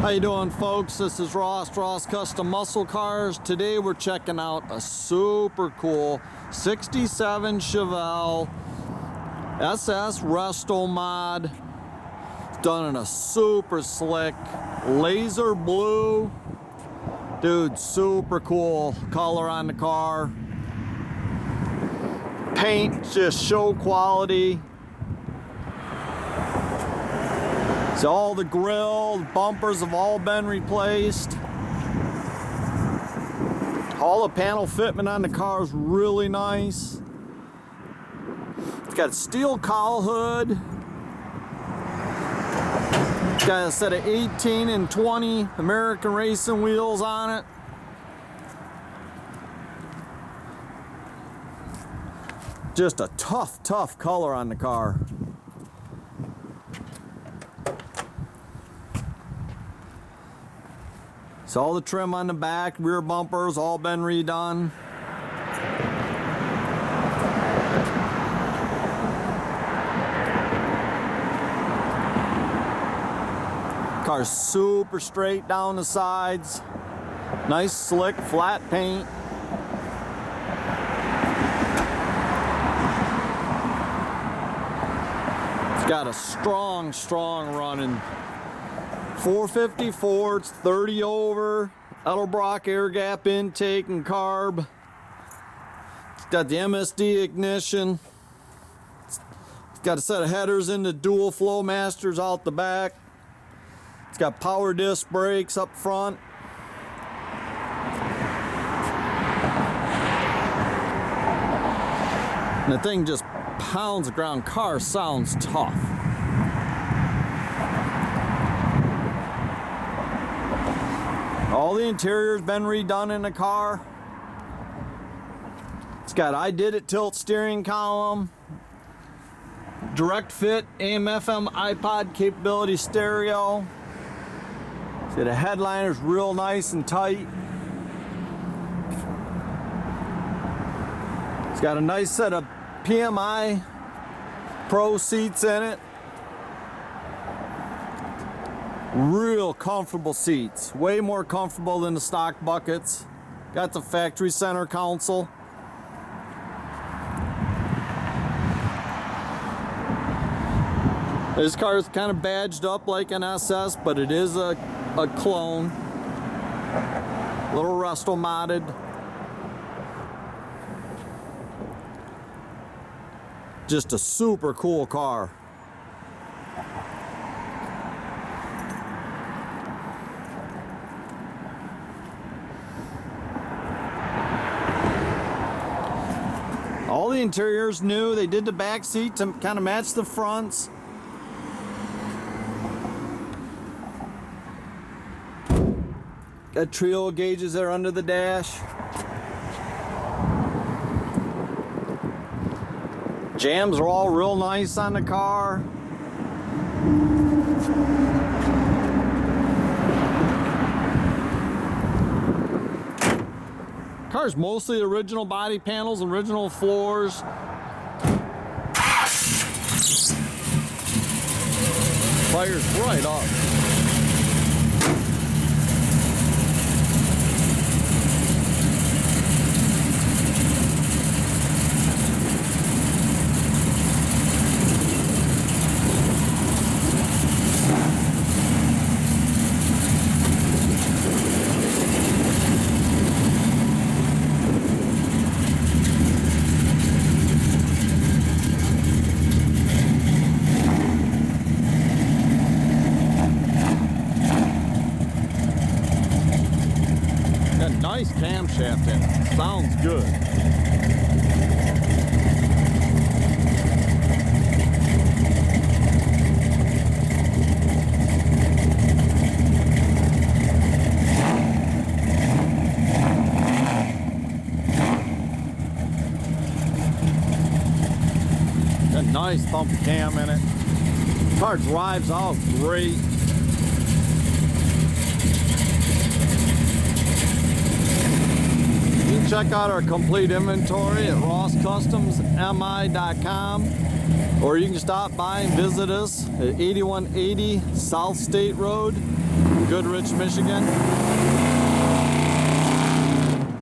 How you doing, folks? This is Ross Custom Muscle Cars. Today we're checking out a super cool 67 Chevelle SS Resto-Mod. It's done in a super slick laser blue. Dude, super cool color on the car. Paint, just show quality. So all the grill, bumpers have all been replaced. All the panel fitment on the car is really nice. It's got a steel cowl hood. It's got a set of 18 and 20 American racing wheels on it. Just a tough color on the car. So all the trim on the back, rear bumpers, all been redone. Car's super straight down the sides. Nice slick flat paint. It's got a strong running 450 Fords, 30 over, Edelbrock air gap intake and carb. It's got the MSD ignition. It's got a set of headers in the dual flow masters out the back. It's got power disc brakes up front. And the thing just pounds the ground. Car sounds tough. All the interior's been redone in the car. It's got Ididit tilt steering column, direct fit AM/FM iPod capability stereo. See, the headliner's real nice and tight. It's got a nice set of TMI Pro seats in it. Real comfortable seats, way more comfortable than the stock buckets. Got the factory center console. This car is kind of badged up like an SS, but it is a clone. Little Resto-Modded. Just a super cool car. All the interior's new. They did the back seat to kind of match the fronts. Got trio gauges there under the dash. Jams are all real nice on the car. Car's mostly original body panels, original floors. Fires right up. Nice camshaft in it. Sounds good. Got a nice thump cam in it. Car drives out great. Check out our complete inventory at rosscustomsmi.com, or you can stop by and visit us at 8180 South State Road Goodrich, Michigan.